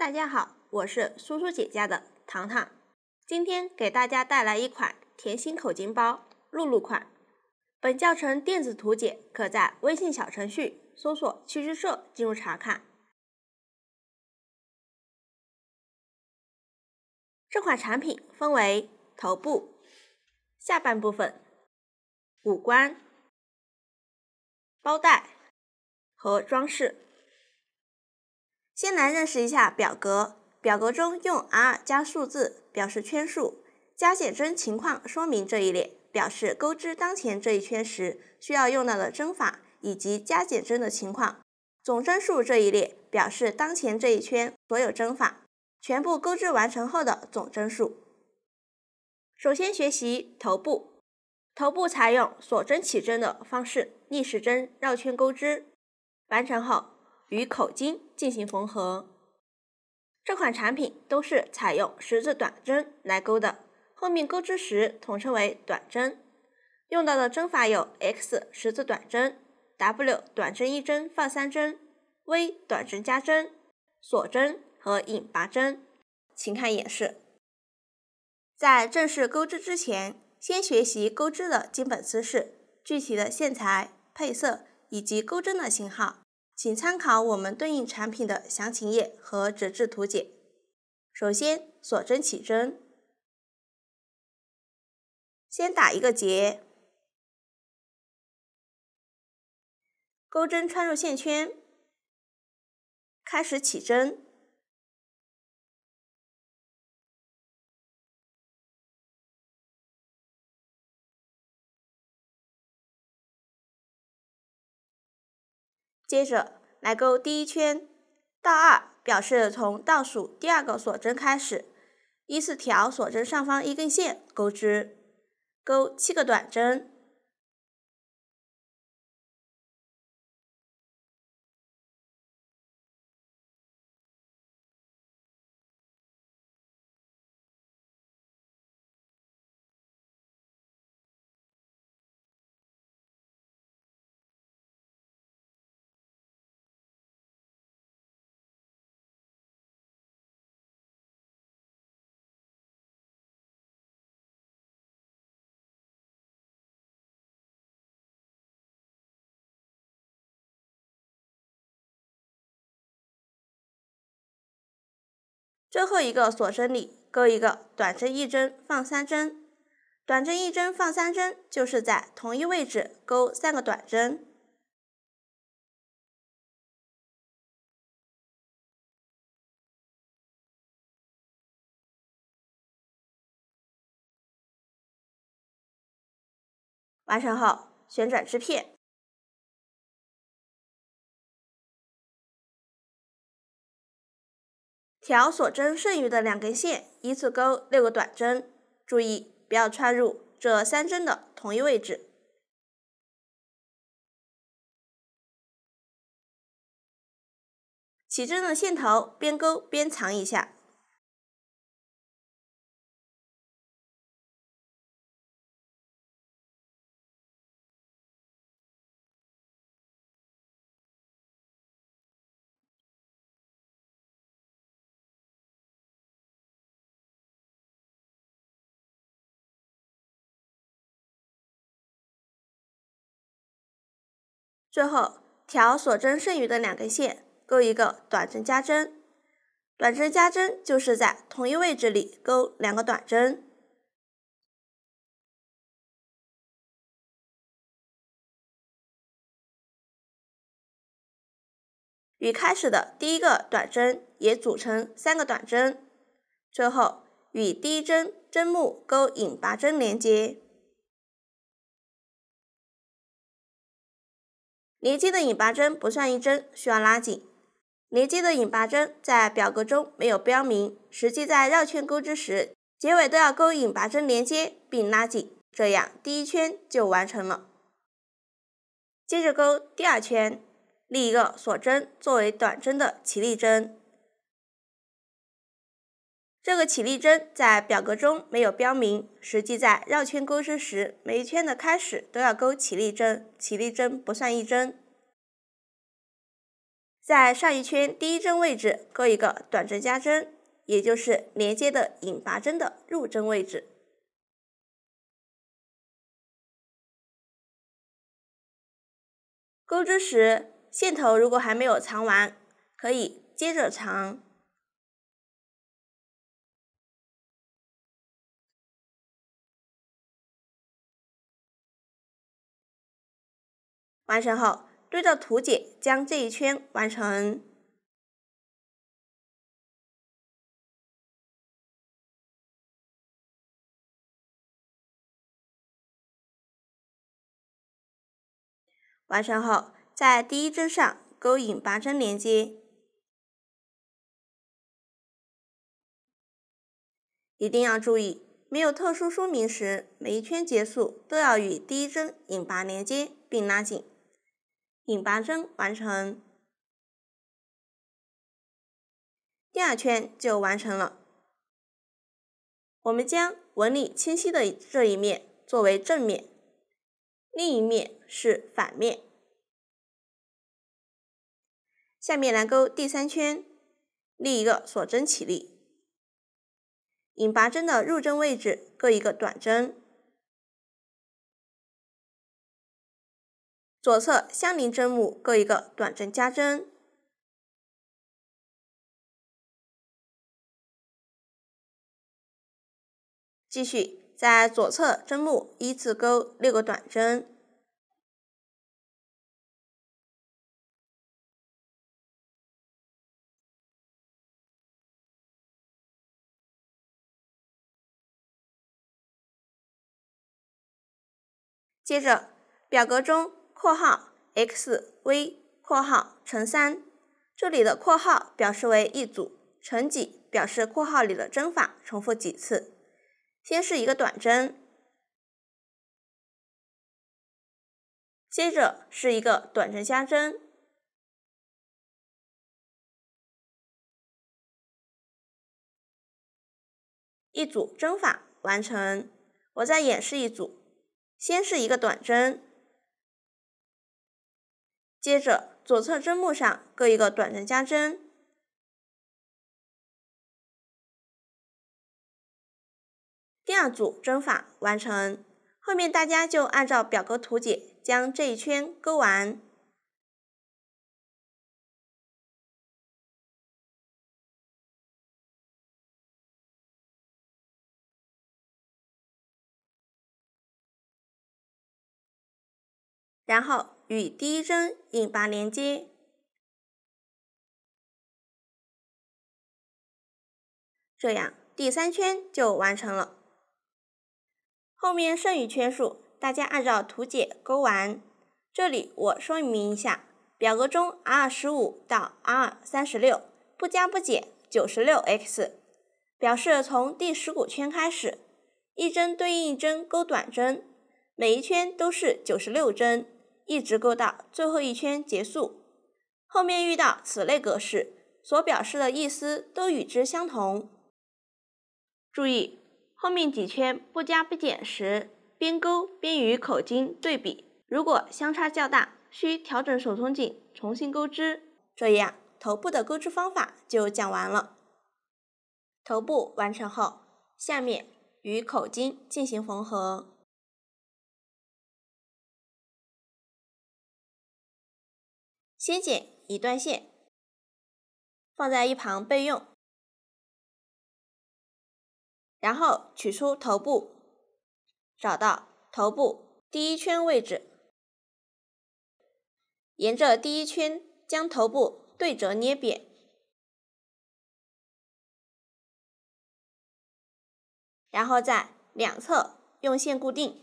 大家好，我是苏苏姐家的糖糖，今天给大家带来一款甜心口巾包露露款。本教程电子图解可在微信小程序搜索趣之社进入查看。这款产品分为头部、下半部分、五官、包带和装饰。先来认识一下表格，表格中用 R 加数字表示圈数，加减针情况说明这一列表示钩织当前这一圈时需要用到的针法以及加减针的情况，总针数这一列表示当前这一圈所有针法，全部钩织完成后的总针数。首先学习头部，头部采用锁针起针的方式逆时针绕圈钩织，完成后与口巾进行缝合。这款产品都是采用十字短针来钩的，后面钩织时统称为短针。用到的针法有 X 十字短针、W 短针一针放三针、V 短针加针、锁针和引拔针。请看演示。在正式钩织之前，先学习钩织的基本姿势、具体的线材、配色以及钩针的型号，请参考我们对应产品的详情页和纸质图解。首先，锁针起针，先打一个结，钩针穿入线圈，开始起针。接着来钩第一圈，倒2表示从倒数第2个锁针开始，依次调锁针上方一根线钩织，钩7个短针。最后一个锁针里钩一个短针一针放三针，短针一针放三针就是在同一位置钩3个短针。完成后旋转织片，调锁针剩余的2根线，依次钩6个短针，注意不要穿入这3针的同一位置。起针的线头边钩边藏一下。最后调锁针剩余的2根线，钩一个短针加针，短针加针就是在同一位置里钩2个短针。与开始的第一个短针也组成3个短针，最后与第一针针目钩引拔针连接。连接的引拔针不算一针，需要拉紧。连接的引拔针在表格中没有标明，实际在绕圈钩织时，结尾都要钩引拔针连接并拉紧，这样第一圈就完成了。接着钩第2圈，立一个锁针作为短针的起立针。这个起立针在表格中没有标明，实际在绕圈钩织时，每一圈的开始都要钩起立针，起立针不算一针。在上一圈第一针位置勾一个短针加针，也就是连接的引拔针的入针位置。钩织时，线头如果还没有藏完，可以接着藏。完成后，对照图解将这一圈完成。完成后，在第一针上勾引拔针连接。一定要注意，没有特殊说明时，每一圈结束都要与第一针引拔连接并拉紧。引拔针完成，第二圈就完成了。我们将纹理清晰的这一面作为正面，另一面是反面。下面来钩第三圈，立一个锁针起立。引拔针的入针位置各一个短针，左侧相邻针目各一个短针加针。继续在左侧针目依次钩6个短针。接着，表格中括号 xv 括号乘3，这里的括号表示为一组，乘几表示括号里的针法重复几次。先是一个短针，接着是一个短针加针，一组针法完成。我再演示一组，先是一个短针，接着左侧针目上各一个短针加针，第二组针法完成。后面大家就按照表格图解将这一圈钩完。然后与第一针引拔连接，这样第三圈就完成了。后面剩余圈数大家按照图解钩完。这里我说明一下，表格中 R15 到 R36 不加不减 96x， 表示从第15圈开始，一针对应一针钩短针，每一圈都是96针，一直钩到最后一圈结束。后面遇到此类格式，所表示的意思都与之相同。注意，后面几圈不加不减时，边钩边与口径对比，如果相差较大，需调整手松紧重新钩织。这样头部的钩织方法就讲完了。头部完成后，下面与口径进行缝合。先剪一段线，放在一旁备用。然后取出头部，找到头部第一圈位置，沿着第一圈将头部对折捏扁，然后在两侧用线固定。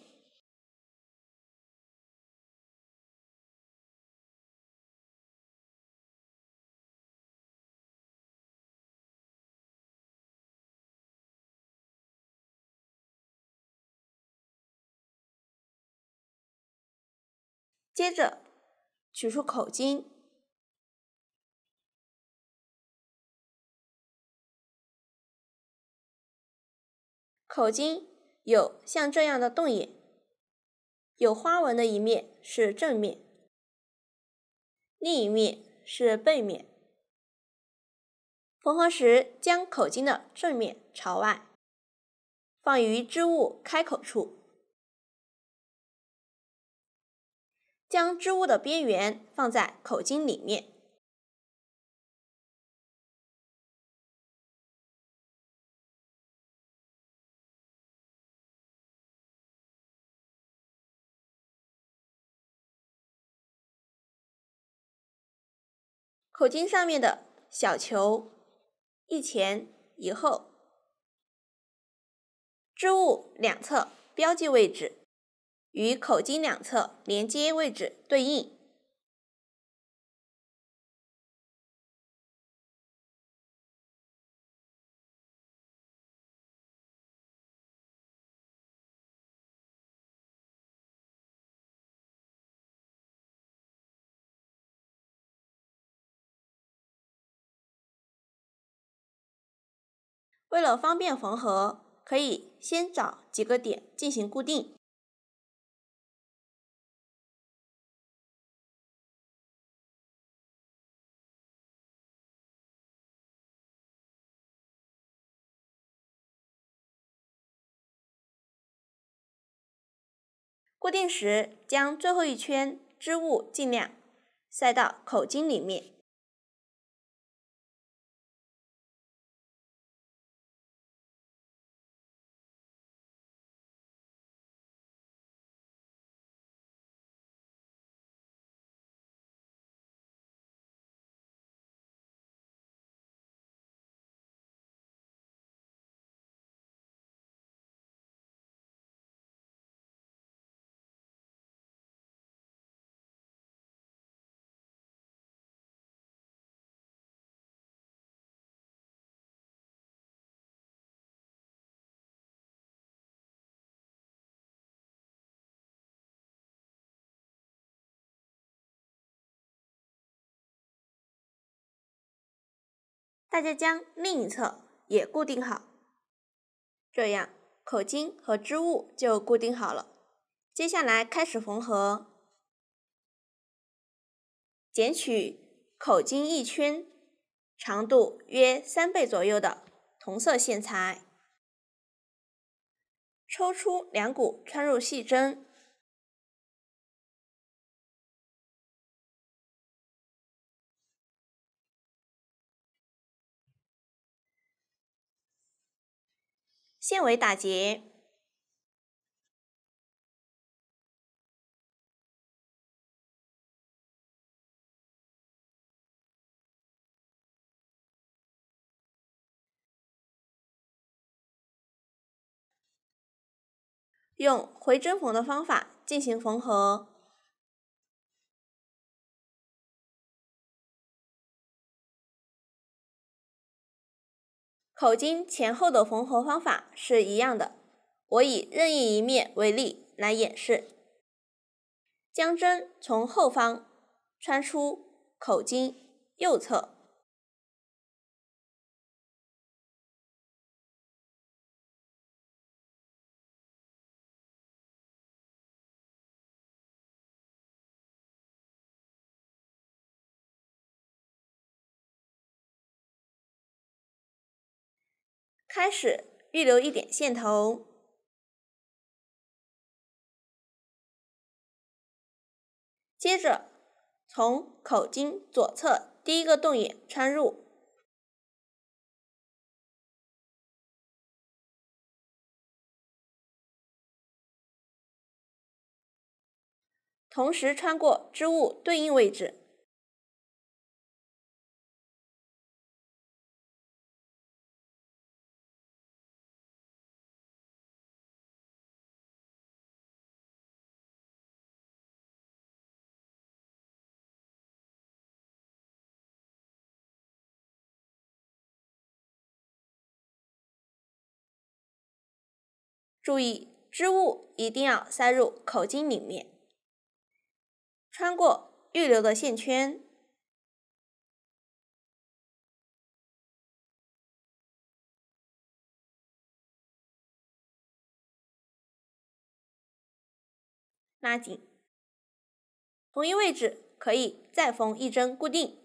接着取出口径，口径有像这样的洞眼，有花纹的一面是正面，另一面是背面。缝合时，将口巾的正面朝外，放于织物开口处，将织物的边缘放在口巾里面。口巾上面的小球一前一后，织物两侧标记位置与口巾两侧连接位置对应。为了方便缝合，可以先找几个点进行固定。固定时，将最后一圈织物尽量塞到口巾里面。大家将另一侧也固定好，这样口巾和织物就固定好了。接下来开始缝合。剪取口巾一圈，长度约3倍左右的同色线材，抽出2股穿入细针，线尾打结，用回针缝的方法进行缝合。口巾前后的缝合方法是一样的，我以任意一面为例来演示。将针从后方穿出口巾右侧，开始预留一点线头，接着从口巾左侧第一个洞眼穿入，同时穿过织物对应位置，注意织物一定要塞入口巾里面，穿过预留的线圈，拉紧，同一位置可以再缝一针固定。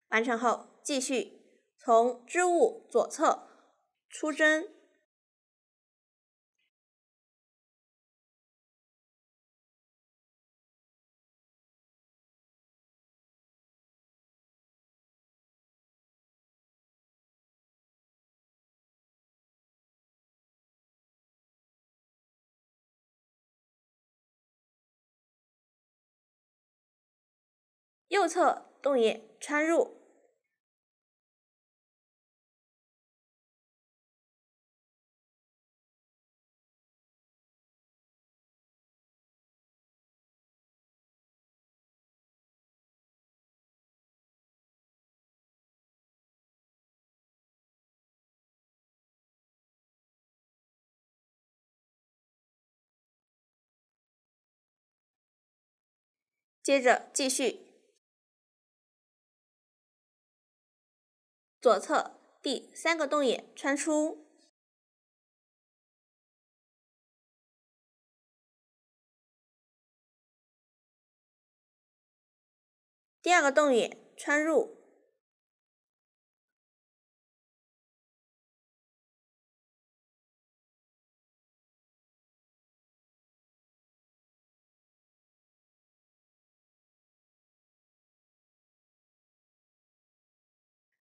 完成后，继续从织物左侧出针，右侧洞眼穿入，接着继续左侧第3个洞眼穿出，第2个洞眼穿入，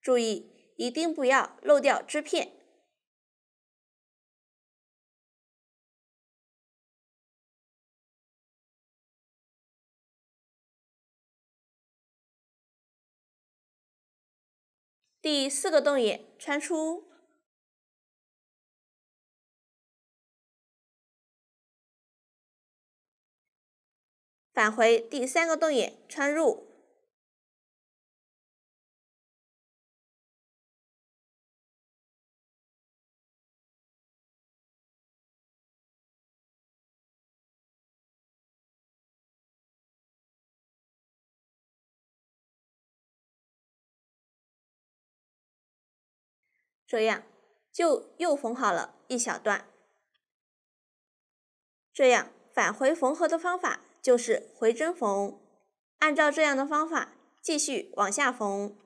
注意一定不要漏掉织片。第4个洞眼穿出，返回第3个洞眼穿入，这样就又缝好了一小段。这样返回缝合的方法就是回针缝，按照这样的方法继续往下缝，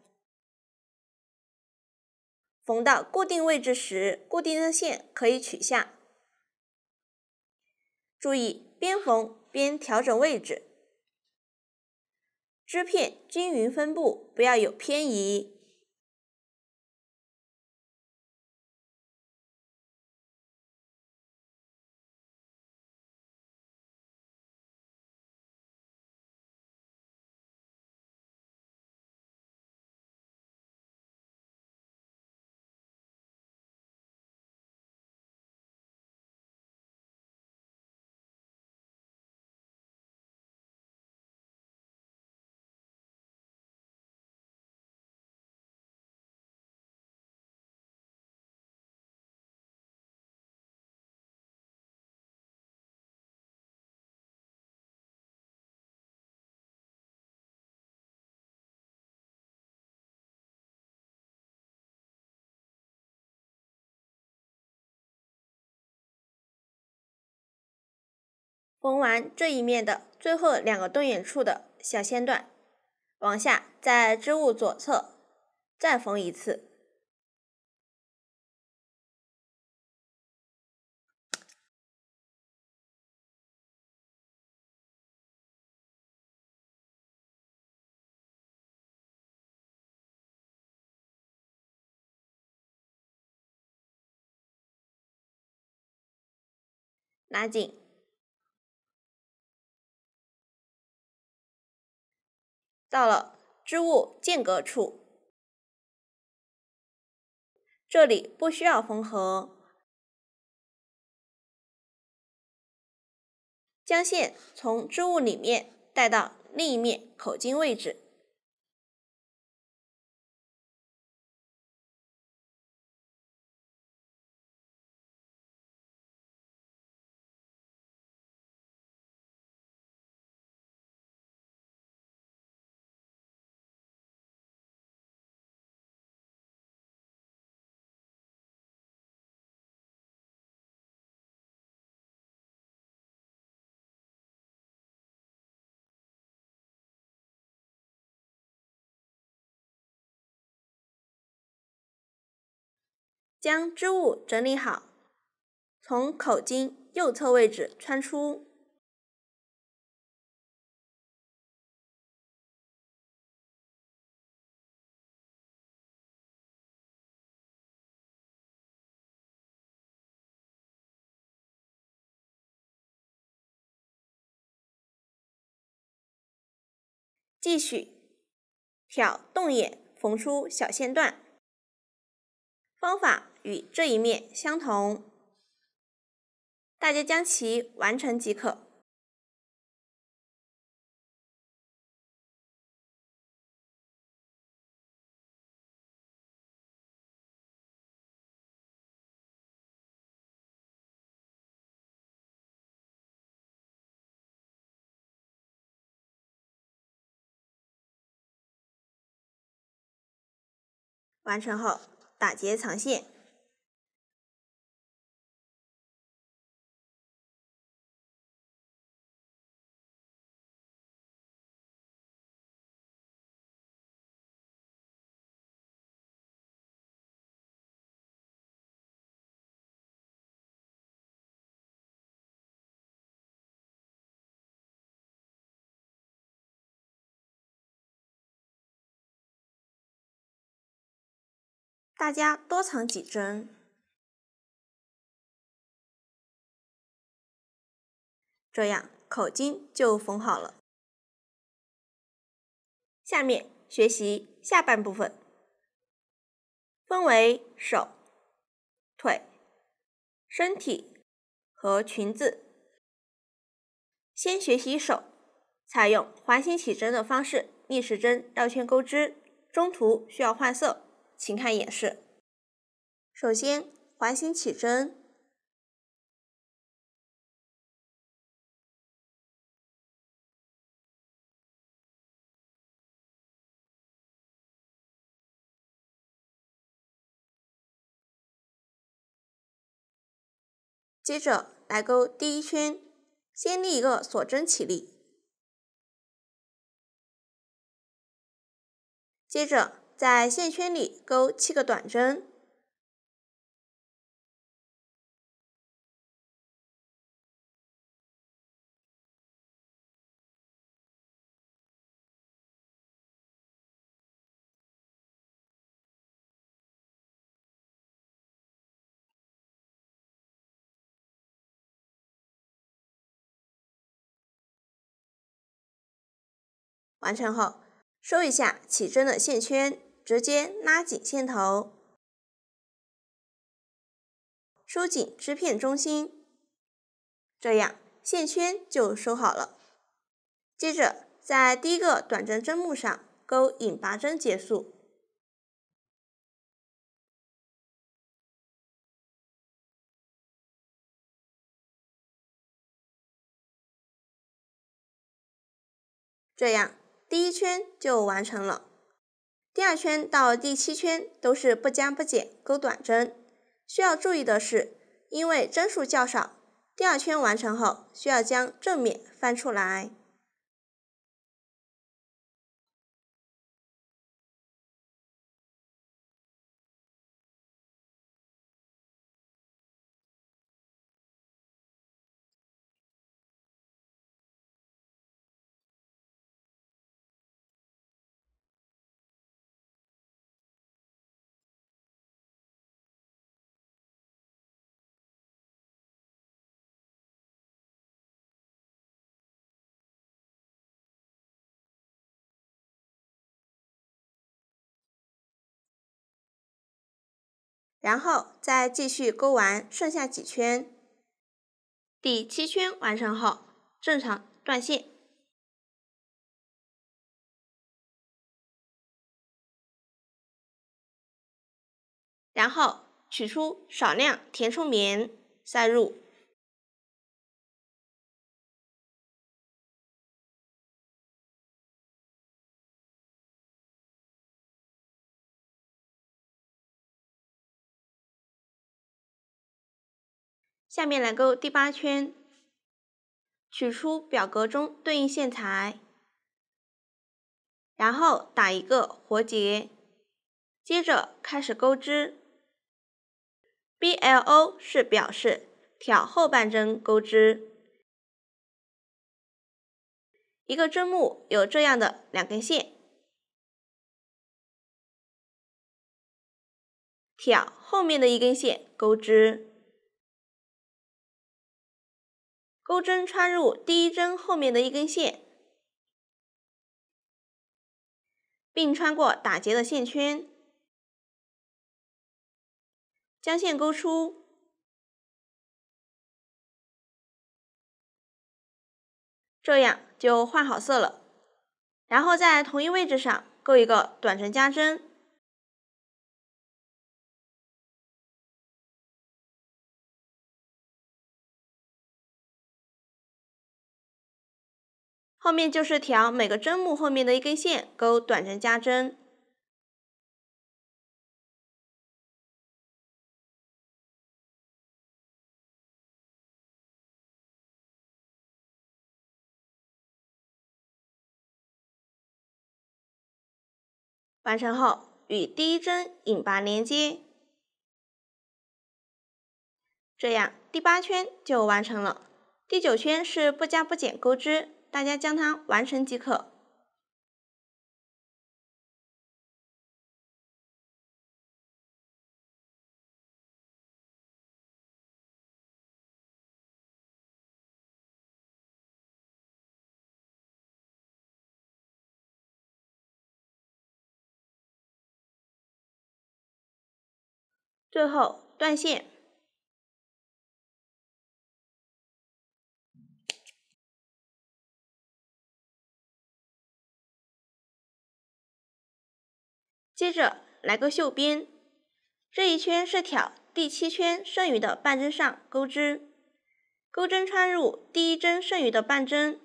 缝到固定位置时，固定的线可以取下。注意边缝边调整位置，织片均匀分布，不要有偏移。缝完这一面的最后2个洞眼处的小线段，往下在织物左侧再缝一次。拉紧，到了织物间隔处，这里不需要缝合，将线从织物里面带到另一面口径位置。将织物整理好，从口径右侧位置穿出。继续挑洞眼缝出小线段，方法与这一面相同，大家将其完成即可。完成后，打结藏线。大家多藏几针，这样口径就缝好了。下面学习下半部分，分为手、腿、身体和裙子。先学习手，采用环形起针的方式逆时针绕圈钩织，中途需要换色，请看演示。首先，环形起针，接着来钩第一圈，先立一个锁针起立，接着在线圈里钩7个短针，完成后收一下起针的线圈，直接拉紧线头，收紧织片中心，这样线圈就收好了。接着在第一个短针针目上钩引拔针结束。这样第一圈就完成了。第2圈到第7圈都是不加不减钩短针。需要注意的是，因为针数较少，第2圈完成后需要将正面翻出来。然后再继续钩完剩下几圈。第7圈完成后，正常断线。然后取出少量填充棉，塞入。下面来钩第8圈，取出表格中对应线材，然后打一个活结，接着开始钩织。BLO 是表示挑后半针钩织。一个针目有这样的2根线，挑后面的1根线钩织，钩针穿入第1针后面的1根线，并穿过打结的线圈，将线钩出，这样就换好色了。然后在同一位置上钩一个短针加针，后面就是挑每个针目后面的1根线钩短针加针。完成后与第1针引拔连接，这样第8圈就完成了。第9圈是不加不减钩织，大家将它完成即可。最后断线，接着来个绣边，这一圈是挑第7圈剩余的半针上钩织，钩针穿入第1针剩余的半针，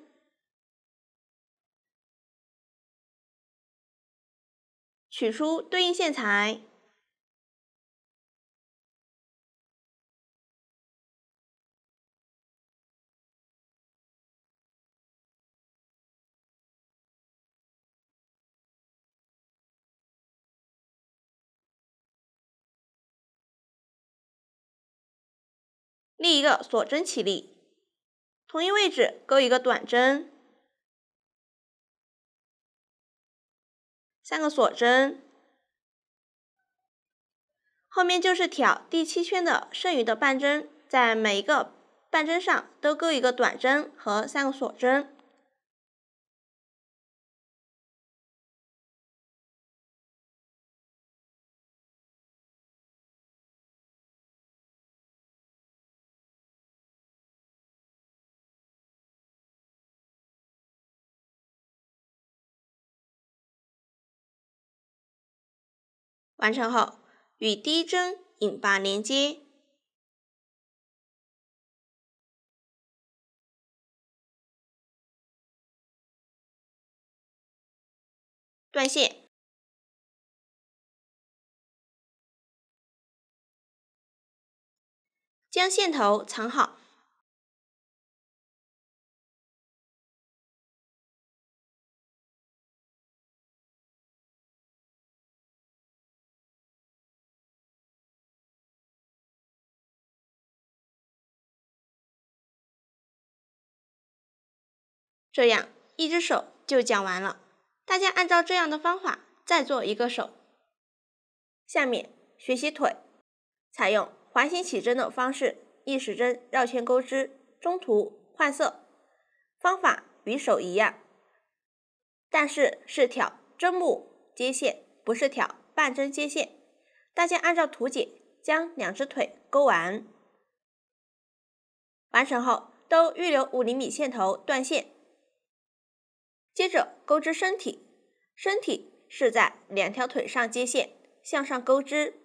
取出对应线材，立一个锁针起立，同一位置钩一个短针，3个锁针，后面就是挑第7圈的剩余的半针，在每一个半针上都钩一个短针和3个锁针。完成后，与第1针引拔连接，断线，将线头藏好。这样一只手就讲完了，大家按照这样的方法再做一个手。下面学习腿，采用环形起针的方式，逆时针绕圈钩织，中途换色。方法与手一样，但是是挑针目接线，不是挑半针接线。大家按照图解将2只腿钩完。完成后都预留5厘米线头断线。接着钩织身体，身体是在2条腿上接线，向上钩织。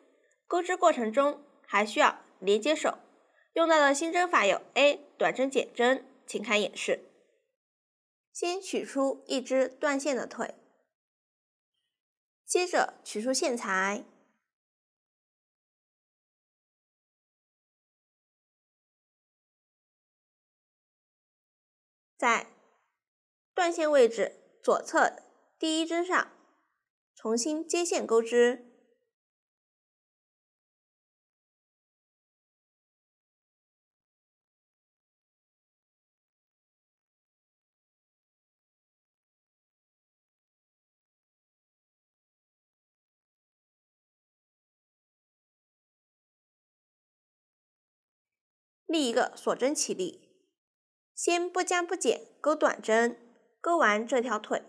钩织过程中还需要连接手，用到的新针法有 A 短针减针，请看演示。先取出一只断线的腿，接着取出线材，在断线位置左侧第1针上重新接线钩织，立一个锁针起立，先不加不减钩短针，钩完这条腿。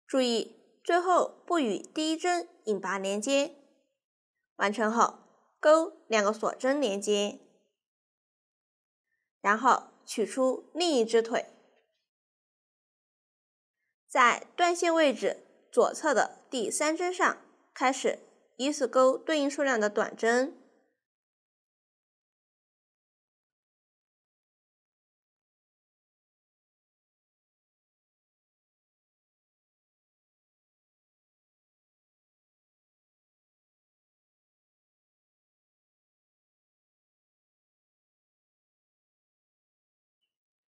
注意，最后不与第一针引拔连接。完成后，钩2个锁针连接，然后取出另一只腿，在断线位置左侧的第3针上开始依次钩对应数量的短针。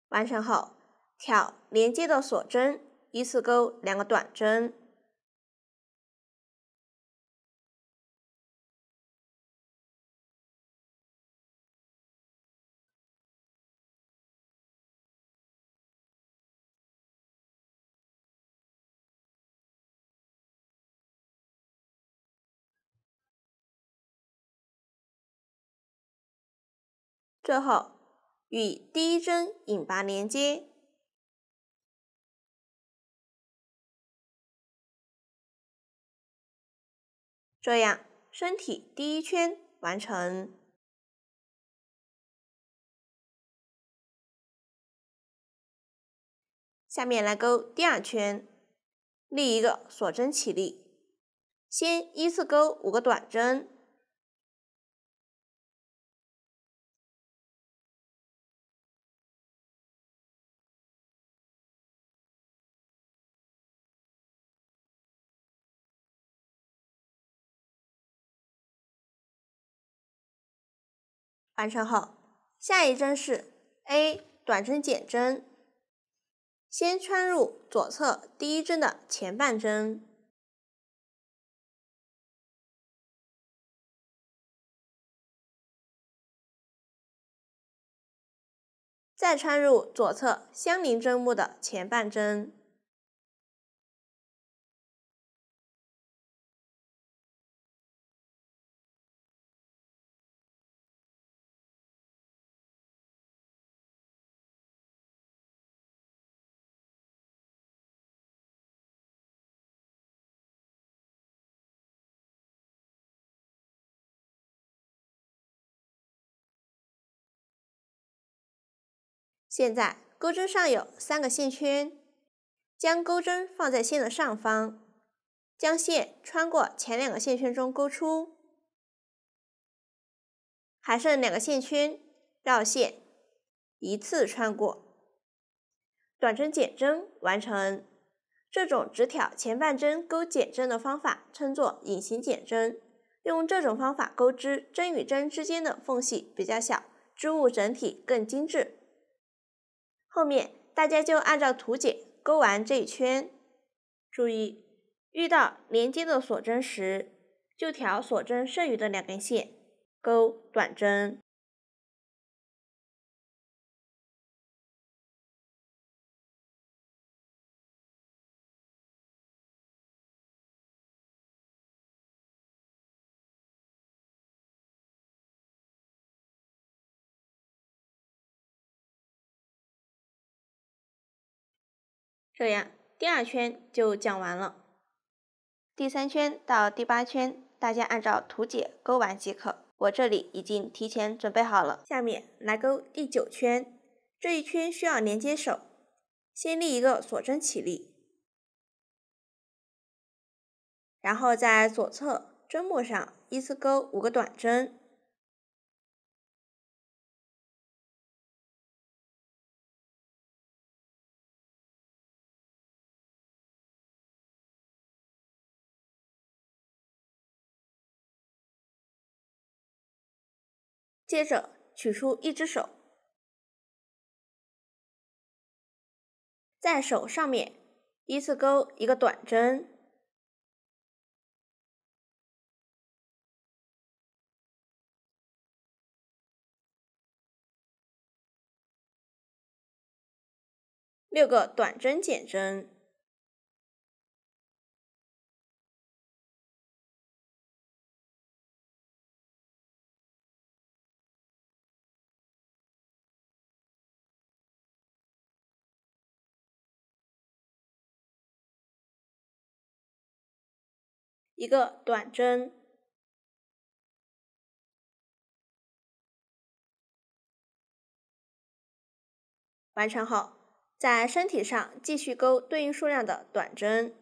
完成后，挑连接的锁针，依次钩2个短针。最后，与第一针引拔连接。这样，身体第一圈完成。下面来钩第2圈，立一个锁针起立，先依次钩5个短针。完成后，下一针是 A 短针减针，先穿入左侧第一针的前半针，再穿入左侧相邻针目的前半针，现在钩针上有3个线圈，将钩针放在线的上方，将线穿过前2个线圈中钩出，还剩2个线圈，绕线一次穿过，短针减针完成。这种只挑前半针钩减针的方法称作隐形减针，用这种方法钩织，针与针之间的缝隙比较小，织物整体更精致。后面大家就按照图解钩完这一圈。注意，遇到连接的锁针时，就挑锁针剩余的2根线，钩短针。这样第2圈就讲完了。第3圈到第8圈，大家按照图解钩完即可。我这里已经提前准备好了。下面来钩第9圈，这一圈需要连接手，先立一个锁针起立，然后在左侧针目上依次钩5个短针，接着取出一只手，在手上面依次钩一个短针，6个短针减针，一个短针，完成后，在身体上继续钩对应数量的短针。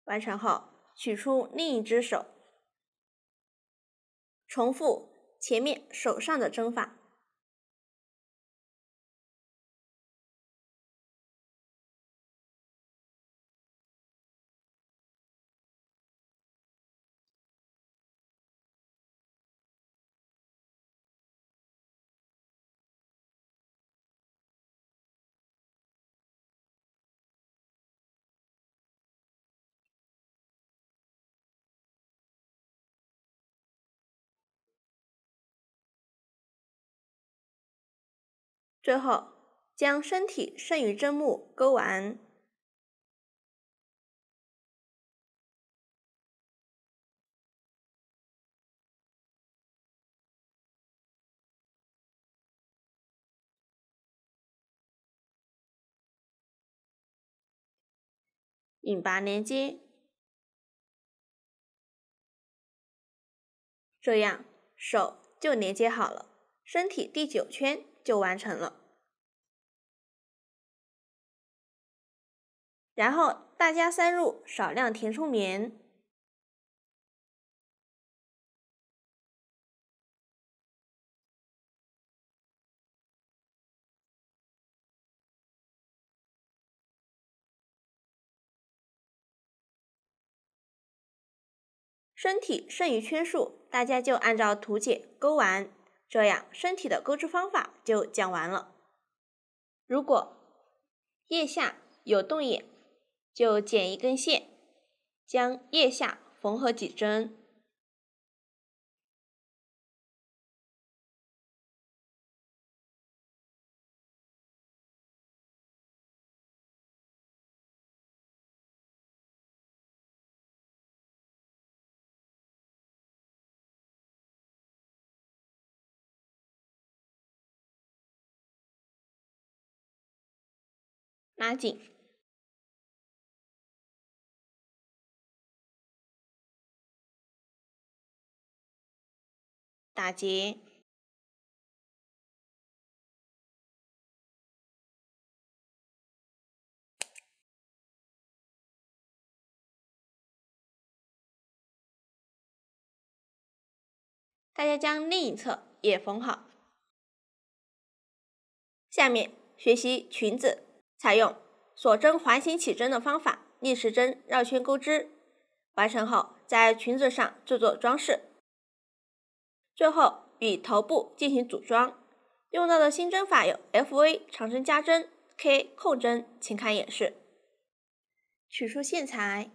完成后，取出另一只手，重复前面手上的针法。最后，将身体剩余针目钩完。引拔连接，这样手就连接好了，身体第9圈就完成了。然后大家塞入少量填充棉，身体剩余圈数大家就按照图解钩完，这样身体的钩织方法就讲完了。如果腋下有洞眼，就剪一根线，将腋下缝合几针。拉紧，打结，大家将另一侧也缝好。下面学习裙子，采用锁针环形起针的方法，逆时针绕圈钩织，完成后在裙子上制作装饰。最后与头部进行组装，用到的新针法有 FV 长针加针、K 控针，请看演示。取出线材，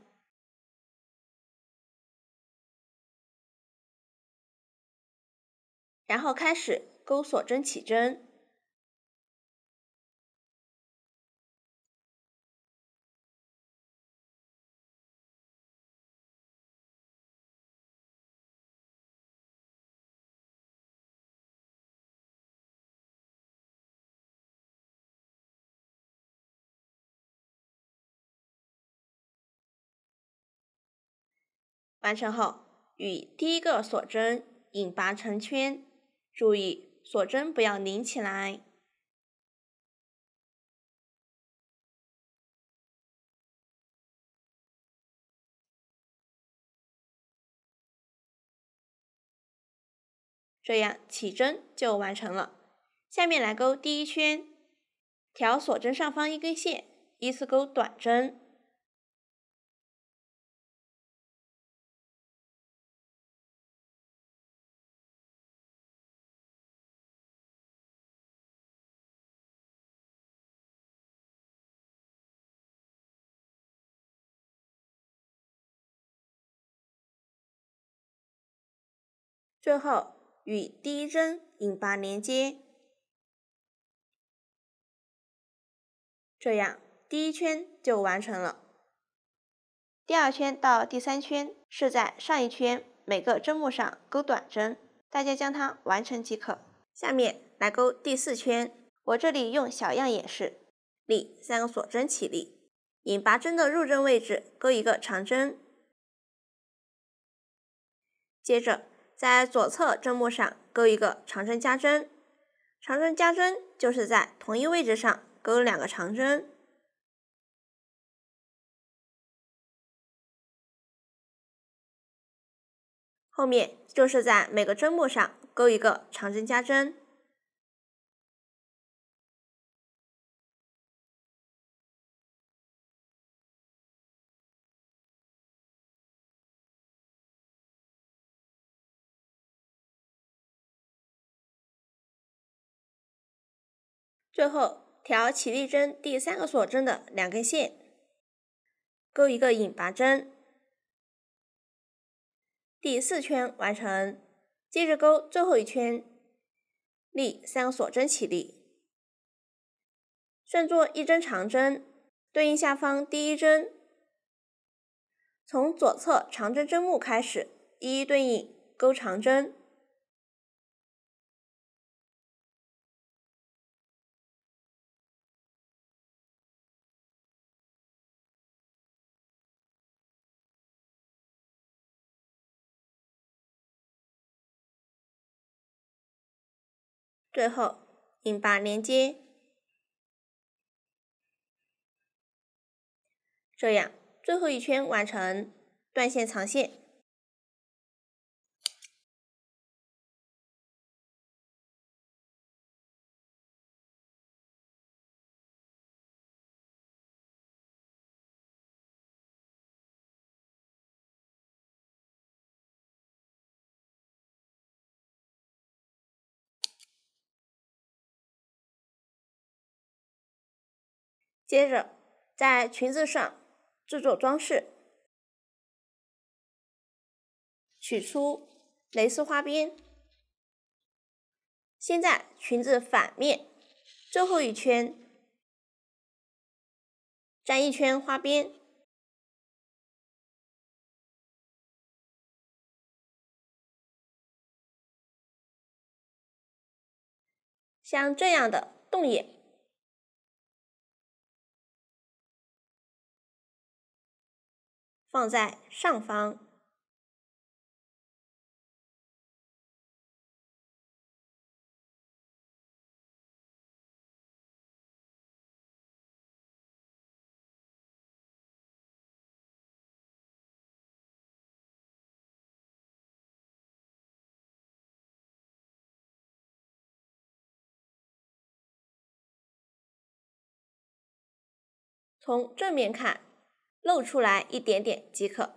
然后开始钩锁针起针，完成后与第一个锁针引拔成圈，注意锁针不要拧起来。这样起针就完成了。下面来钩第一圈，调锁针上方一根线，依次钩短针。最后与第一针引拔连接，这样第一圈就完成了。第二圈到第三圈是在上一圈每个针目上钩短针，大家将它完成即可。下面来钩第四圈，我这里用小样演示。立3个锁针起立，引拔针的入针位置钩一个长针，接着在左侧针目上钩一个长针加针，长针加针就是在同一位置上钩2个长针。后面就是在每个针目上钩一个长针加针。最后调起立针第3个锁针的2根线，钩一个引拔针。第4圈完成，接着钩最后一圈，立3个锁针起立，算作一针长针，对应下方第一针，从左侧长针针目开始，一一对应钩长针。最后引拔连接，这样最后一圈完成，断线藏线。接着在裙子上制作装饰，取出蕾丝花边，先在裙子反面最后一圈粘一圈花边，像这样的洞眼放在上方。从正面看，露出来一点点即可。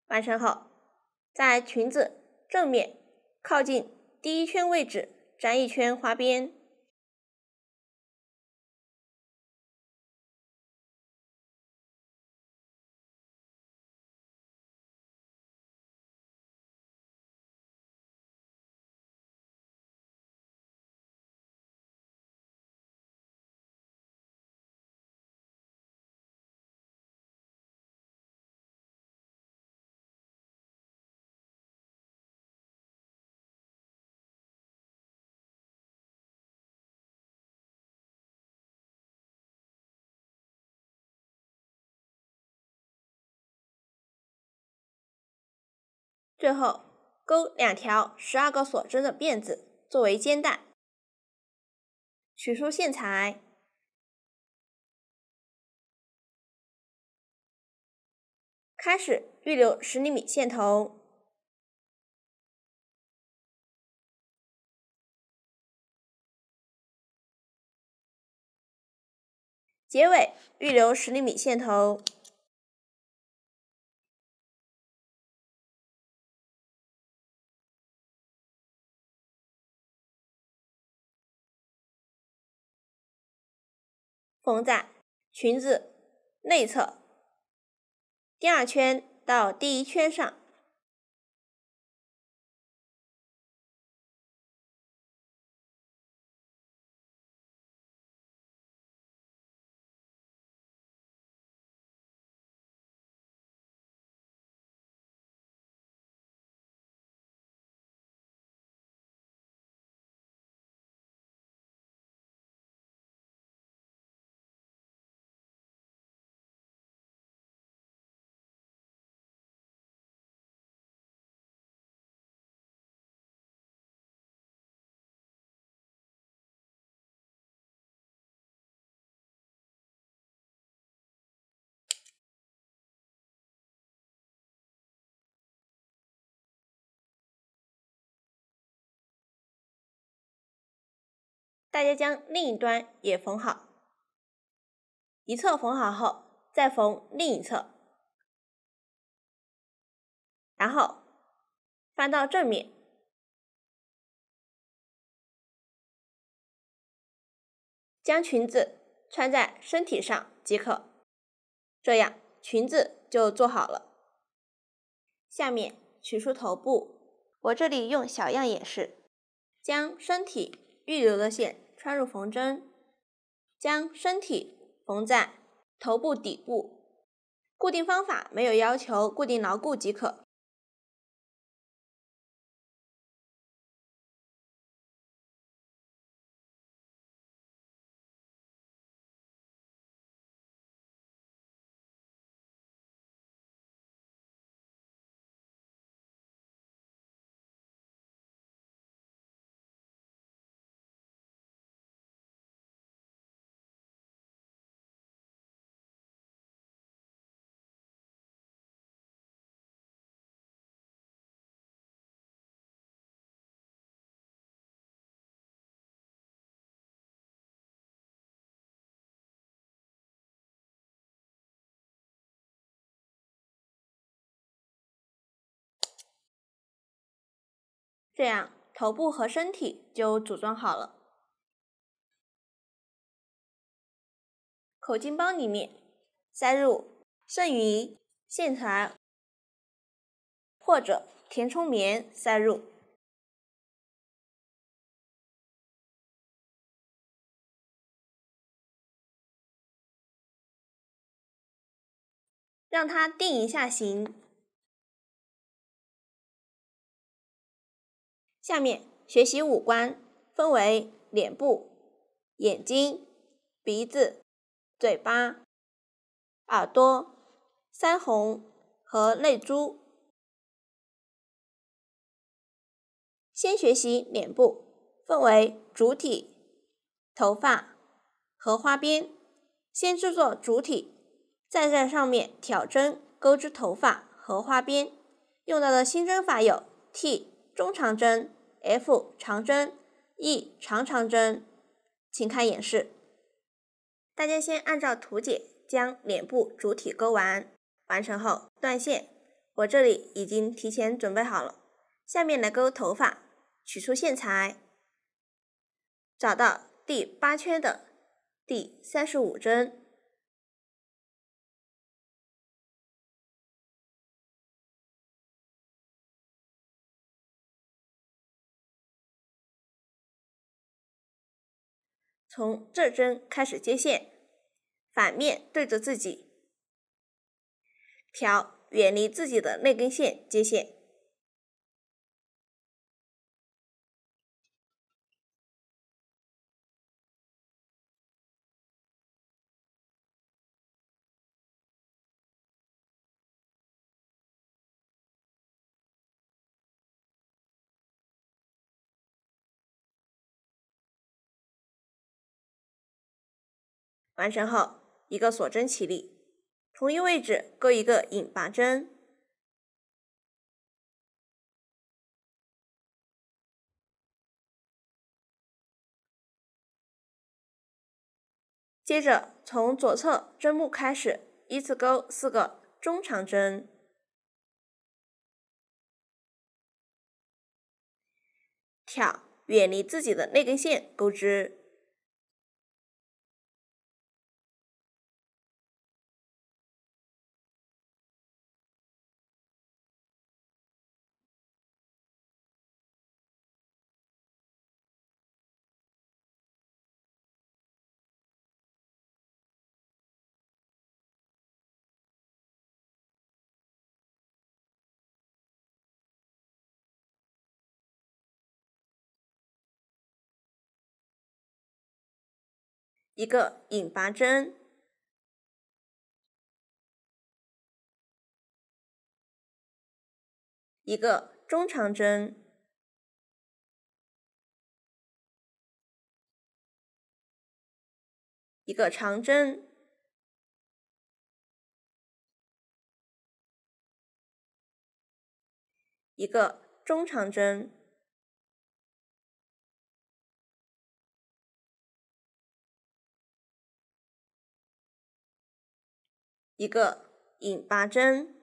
完成后，在裙子正面靠近第一圈位置粘一圈花边，最后钩2条12个锁针的辫子作为肩带，取出线材，开始预留10厘米线头，结尾预留10厘米线头，缝在裙子内侧第2圈到第1圈上，大家将另一端也缝好，一侧缝好后，再缝另一侧，然后翻到正面，将裙子穿在身体上即可，这样裙子就做好了。下面取出头部，我这里用小样演示，将身体预留的线穿入缝针，将身体缝在头部底部，固定方法没有要求固定牢固即可。这样头部和身体就组装好了。口巾包里面塞入剩余线材或者填充棉塞入，让它定一下形。下面学习五官，分为脸部、眼睛、鼻子、嘴巴、耳朵、腮红和泪珠。先学习脸部，分为主体、头发和花边。先制作主体，再在上面挑针钩织头发和花边。用到的新针法有 T 中长针、F 长针、E 长长针，请看演示。大家先按照图解将脸部主体钩完，完成后断线，我这里已经提前准备好了。下面来钩头发，取出线材，找到第8圈的第35针，从这针开始接线，反面对着自己，调远离自己的那根线接线。完成后，一个锁针起立，同一位置钩一个引拔针，接着从左侧针目开始，依次钩4个中长针，挑远离自己的那根线钩织。一个引拔针，一个中长针，一个长针，一个中长针，一个引拔针，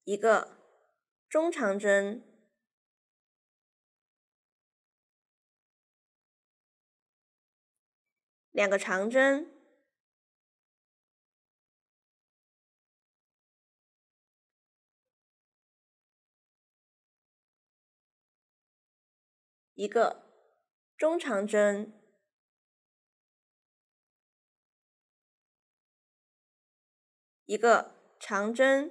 一个中长针，2个长针，一个中长针，一个长针，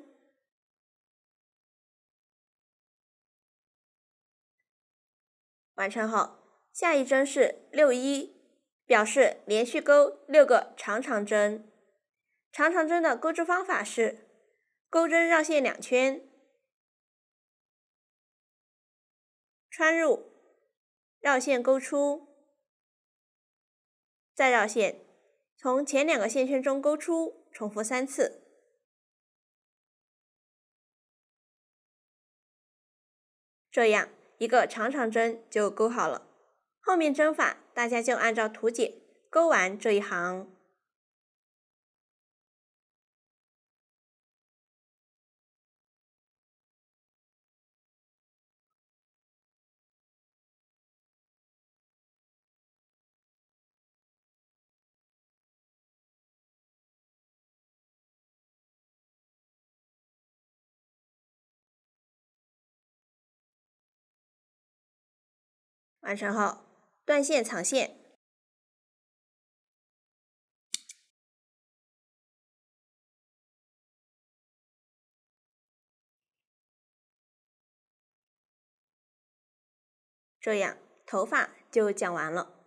完成后，下一针是61，表示连续钩6个长长针。长长针的钩织方法是钩针绕线2圈，穿入，绕线钩出，再绕线，从前2个线圈中钩出，重复3次。这样一个长长针就钩好了，后面针法大家就按照图解钩完这一行。完成后，断线藏线。这样头发就讲完了。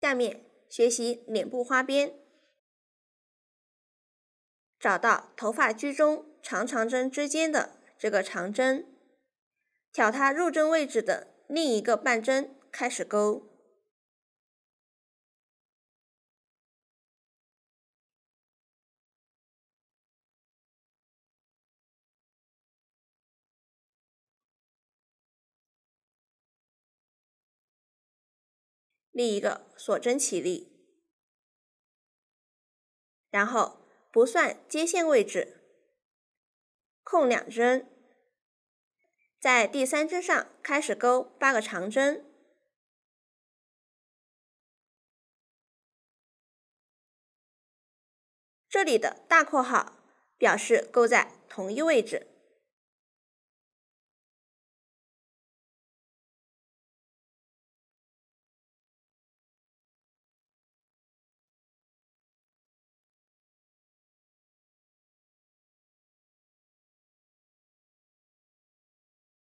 下面学习脸部花边，找到头发居中长长针之间的这个长针，挑它入针位置的另一个半针开始钩。另一个锁针起立，然后不算接线位置，空2针，在第3针上开始钩8个长针。这里的大括号表示钩在同一位置。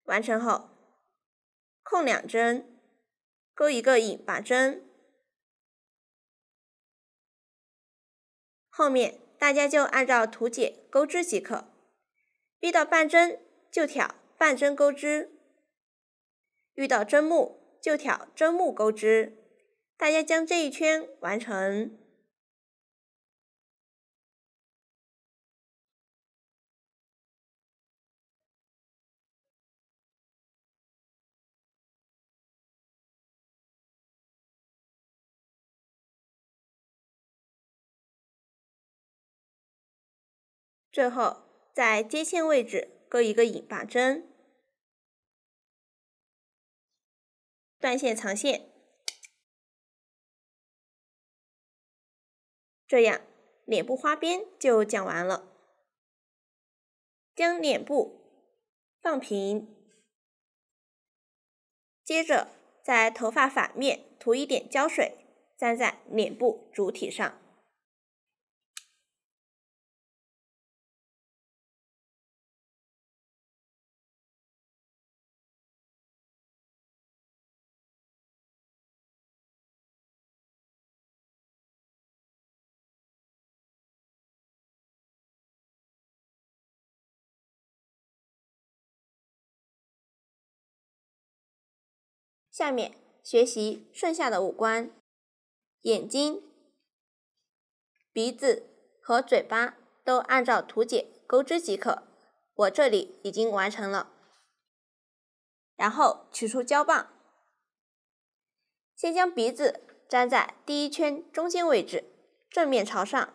完成后，空2针，钩一个引拔针。后面大家就按照图解钩织即可，遇到半针就挑半针钩织，遇到针目就挑针目钩织。大家将这一圈完成。最后，在接线位置钩一个引拔针，断线藏线，这样脸部花边就讲完了。将脸部放平，接着在头发反面涂一点胶水，粘在脸部主体上。下面学习剩下的五官，眼睛、鼻子和嘴巴都按照图解钩织即可。我这里已经完成了。然后取出胶棒，先将鼻子粘在第一圈中间位置，正面朝上。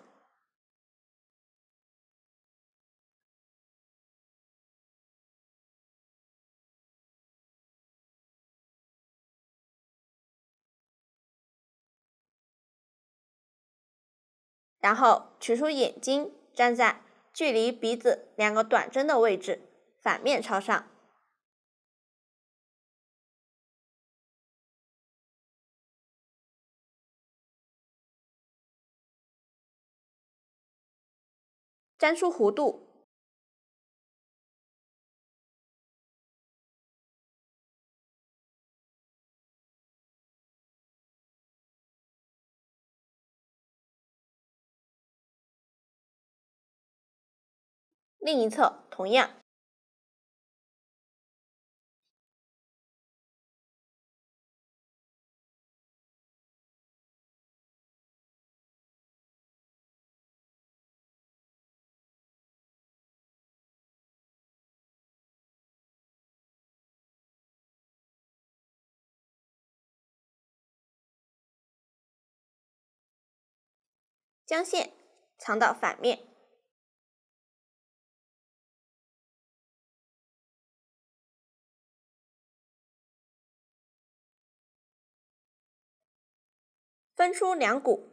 然后取出眼睛，粘在距离鼻子2个短针的位置，反面朝上。粘出弧度。另一侧同样。将线藏到反面。分出2股。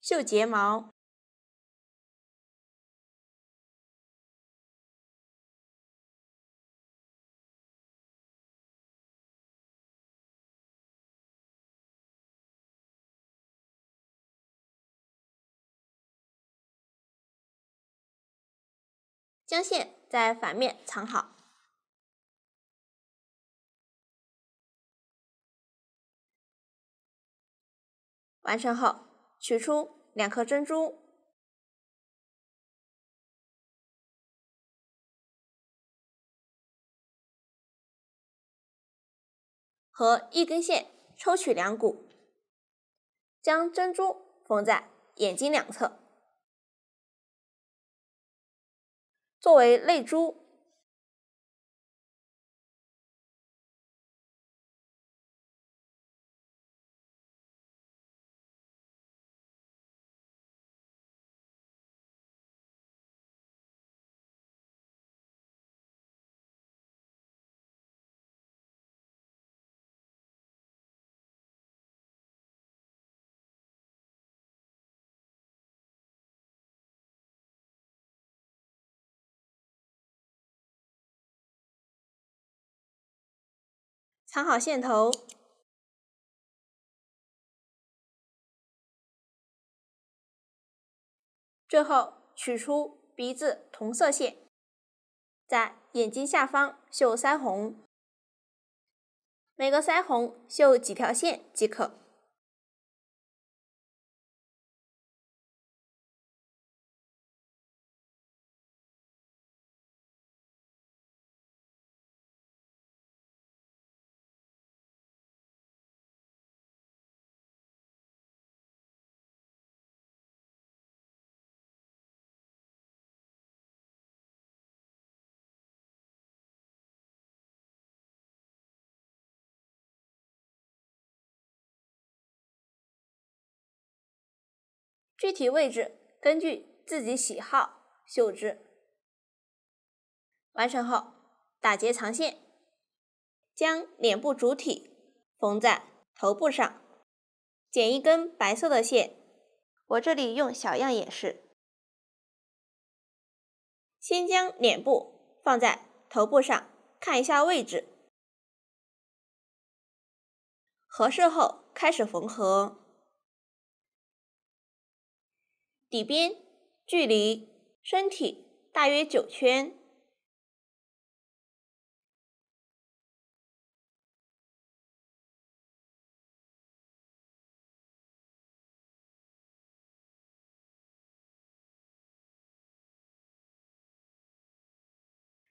绣睫毛。将线在反面藏好。完成后，取出2颗珍珠和1根线，抽取2股，将珍珠缝在眼睛两侧，作为泪珠。藏好线头，最后取出鼻子同色线，在眼睛下方绣腮红。每个腮红绣几条线即可。具体位置根据自己喜好绣制。完成后，打结藏线，将脸部主体缝在头部上，剪一根白色的线，我这里用小样演示。先将脸部放在头部上，看一下位置，合适后开始缝合。底边距离身体大约9圈，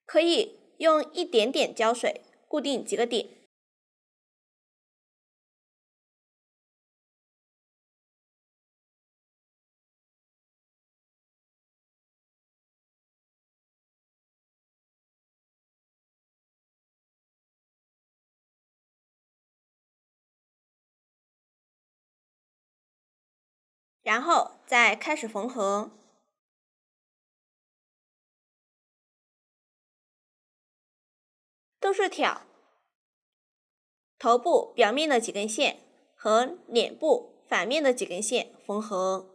可以用一点点胶水固定几个点。然后再开始缝合。都是挑头部表面的几根线和脸部反面的几根线缝合。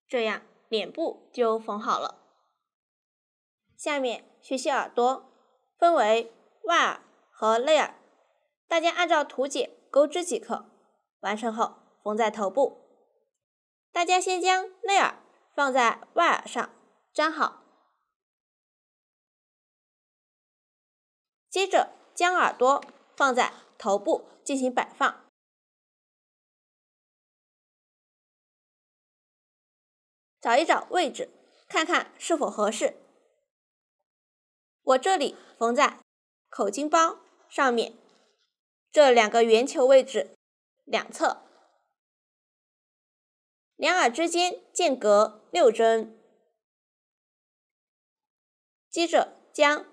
这样脸部就缝好了。下面学习耳朵，分为外耳和内耳，大家按照图解钩织即可。完成后缝在头部。大家先将内耳放在外耳上粘好，接着将耳朵放在头部进行摆放。找一找位置，看看是否合适。我这里缝在口巾包上面，这2个圆球位置两侧，两耳之间间隔6针。接着将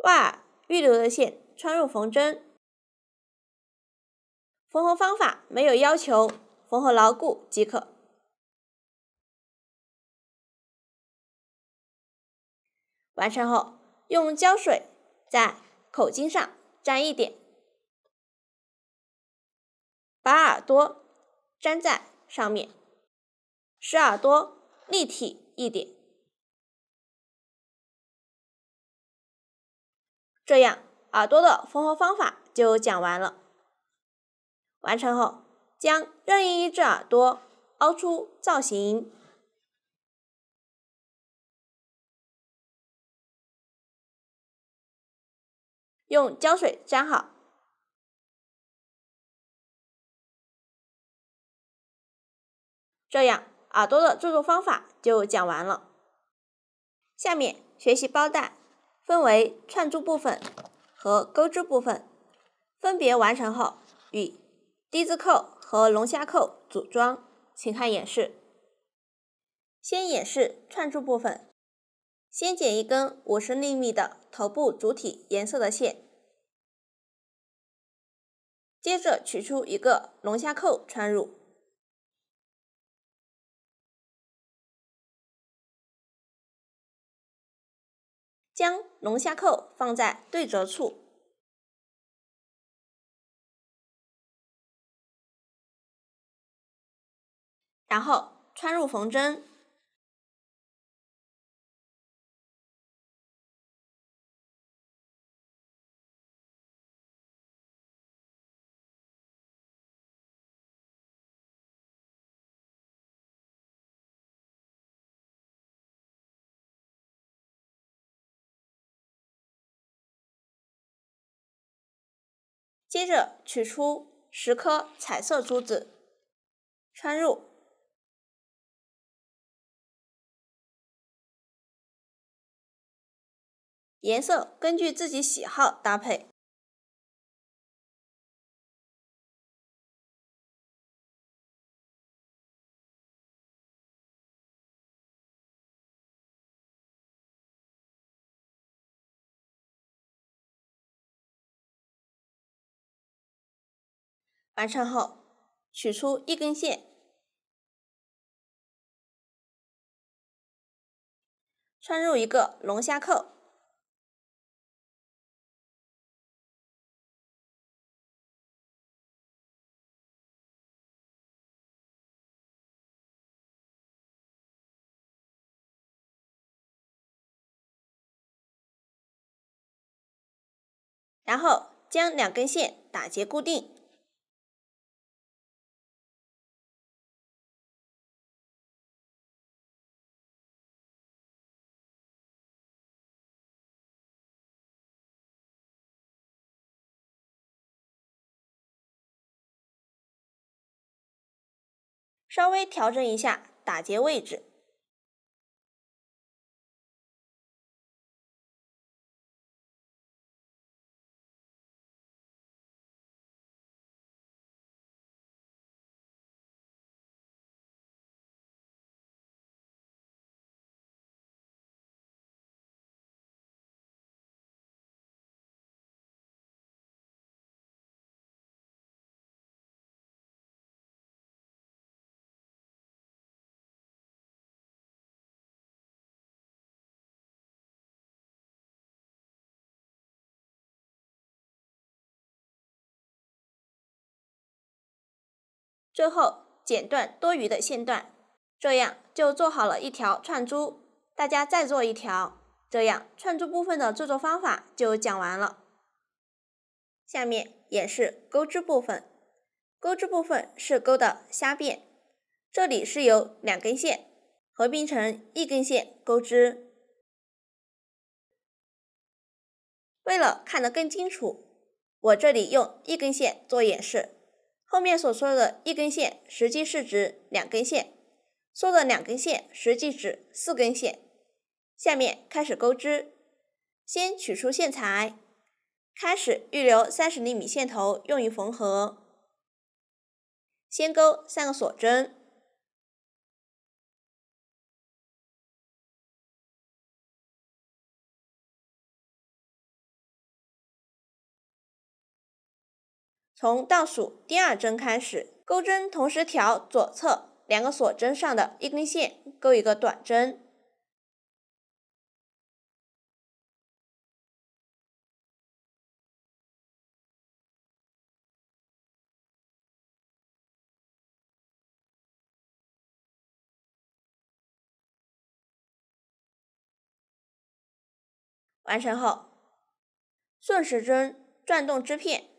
外耳预留的线穿入缝针。缝合方法没有要求，缝合牢固即可。完成后，用胶水在口巾上沾一点，把耳朵粘在上面，使耳朵立体一点。这样耳朵的缝合方法就讲完了。完成后，将任意一只耳朵凹出造型，用胶水粘好。这样耳朵的制作方法就讲完了。下面学习包带，分为串珠部分和钩织部分，分别完成后与丁字扣和龙虾扣组装，请看演示。先演示串珠部分，先剪一根50厘米的头部主体颜色的线，接着取出一个龙虾扣穿入，将龙虾扣放在对折处，然后穿入缝针，接着取出10颗彩色珠子，穿入，颜色根据自己喜好搭配。完成后，取出一根线，穿入一个龙虾扣，然后将2根线打结固定。稍微调整一下打结位置。最后剪断多余的线段，这样就做好了一条串珠。大家再做一条，这样串珠部分的制作方法就讲完了。下面演示钩织部分，钩织部分是钩的虾辫，这里是由2根线合并成1根线钩织。为了看得更清楚，我这里用1根线做演示，后面所说的1根线实际是指2根线，说的2根线实际指4根线。下面开始钩织，先取出线材，开始预留30厘米线头用于缝合，先钩3个锁针，从倒数第2针开始，钩针同时调左侧2个锁针上的1根线，钩一个短针。完成后，顺时针转动织片，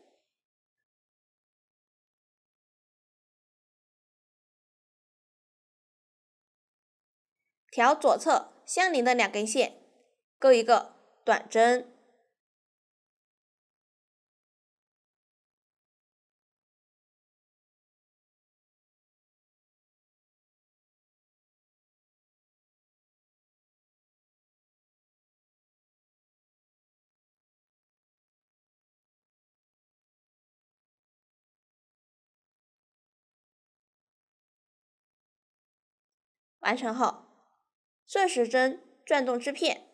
调左侧相邻的2根线，钩一个短针。完成后，顺时针转动织片，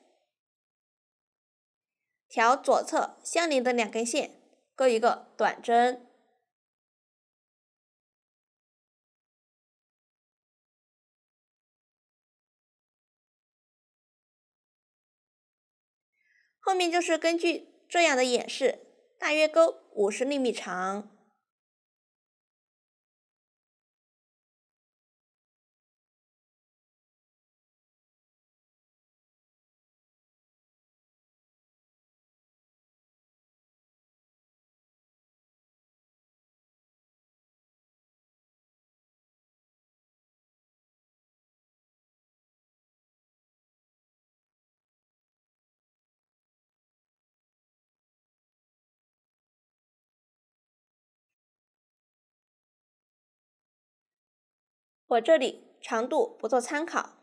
调左侧相邻的2根线，钩一个短针，后面就是根据这样的演示，大约钩50厘米长。我这里长度不做参考，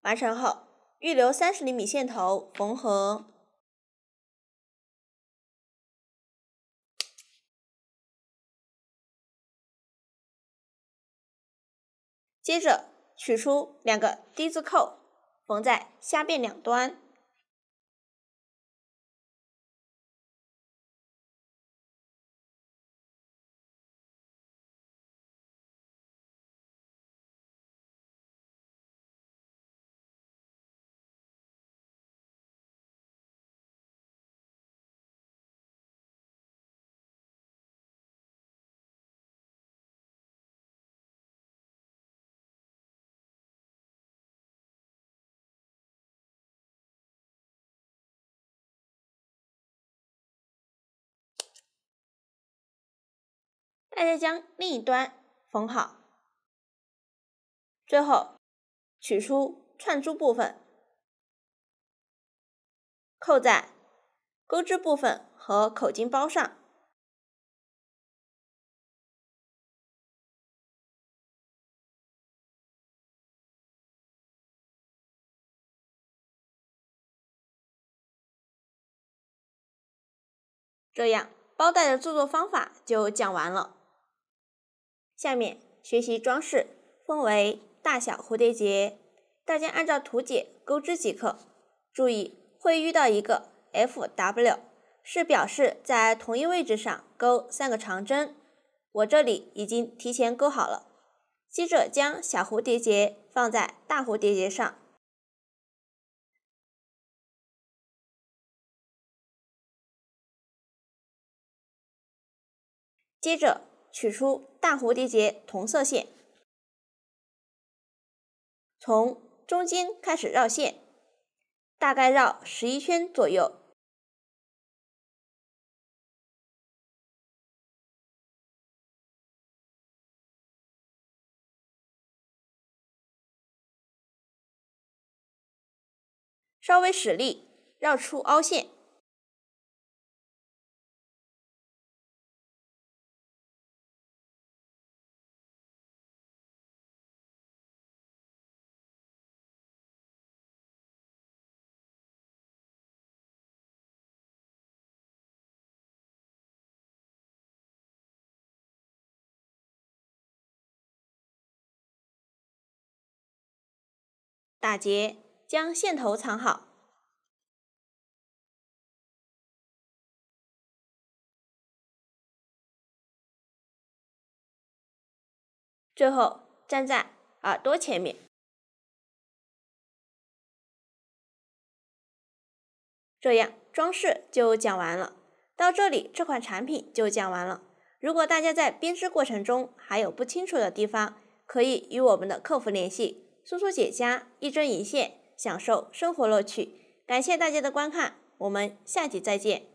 完成后预留30厘米线头缝合，接着取出2个低字扣，缝在虾辫两端，大家将另一端缝好，最后取出串珠部分，扣在钩织部分和口径包上。这样包带的制作方法就讲完了。下面学习装饰，分为大小蝴蝶结，大家按照图解钩织即可。注意会遇到一个 FW， 是表示在同一位置上钩3个长针，我这里已经提前钩好了。接着将小蝴蝶结放在大蝴蝶结上，接着取出大蝴蝶结同色线，从中间开始绕线，大概绕11圈左右。稍微使力，绕出凹陷。打结，将线头藏好。最后站在耳朵前面，这样装饰就讲完了。到这里，这款产品就讲完了。如果大家在编织过程中还有不清楚的地方，可以与我们的客服联系，苏苏姐家一针一线，享受生活乐趣。感谢大家的观看，我们下集再见。